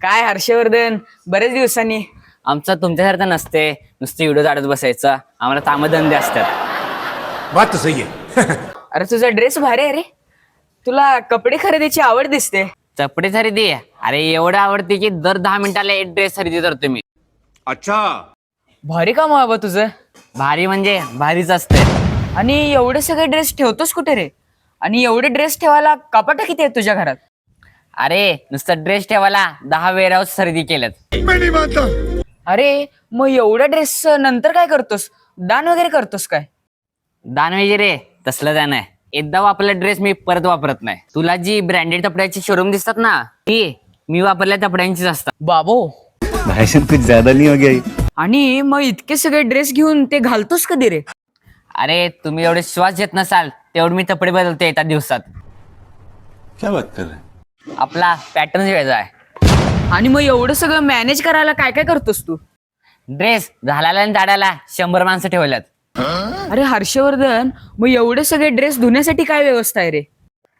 काय हर्षवर्धन, बरेच दिवसांनी. आमचं तुमच्यासारखं नसते नुसते व्हिडिओ काढत बसायचं. आम्हाला कामधंदे असतात. बात तो सही है. अरे तुझा ड्रेस भारी आहे रे. तुला कपडे खरेदीची आवड दिसते. कपडे खरेदी अरे एवढं आवडते की दर 10 मिनिटाला एक ड्रेस खरेदी करतो मी. अच्छा. भारी काम आहे बाबा तुझं. भारी म्हणजे भारीच असते. आणि एवढे सगळे ड्रेस ठेवतोस कुठे रे? आणि एवढे ड्रेस ठेवायला कपाट किती आहेत तुझ्या घरात? अरे नुसतं ड्रेस ठेवायला 10 वेअरहाऊस खरेदी केल्यात. अरे मग एवढ्या ड्रेस नंतर काय करतोस? दान वगैरे करतोस काय? दान वगैरे तसलं दान आहे. एकदा वापरला ड्रेस मी परत वापरत नाही. तुला जी ब्रँडेड कपड्याची शोरूम दिसतात ना ती मी वापरल्या कपड्यांचीच असतात. बाबो, भाईसाहब कुछ ज्यादा नहीं हो गया ये? आणि मग इतके सगळे ड्रेस घेऊन ते घालतोस कधी रे? अरे तुम्ही एवढे श्वास घेत नसाल तेवढे मी कपडे बदलते एका दिवसात. क्या बात कर रहे हैं? आपला पॅटर्न वेगळा आहे. आणि मग एवढं सगळं मॅनेज करायला काय काय करतोस तू? ड्रेस घालायला आणि झाडायला 100 माणसं ठेवल्यात. अरे हर्षवर्धन, मग एवढे सगळे ड्रेस धुण्यासाठी काय व्यवस्था आहे रे?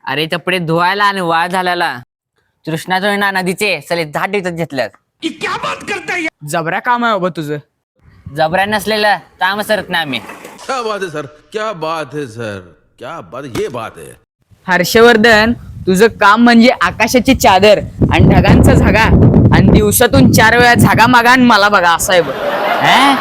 अरे कपडे धुवायला आणि वाळ झाल्याला कृष्णाच्या नदीचे सले 10 टिकत घेतल्यात. जबरा काम आहे बाबा तुझं. जबऱ्या नसलेलं काम सरत नाही आम्ही. क्या बात है सर, क्या बात है सर, क्या बात, ये बात है. हर्षवर्धन, तुझं काम म्हणजे आकाशाची चादर आणि ढगांचा झागा आणि दिवसातून 4 वेळा झागा मागा आणि मला बघा असं आहे बघ. हैं?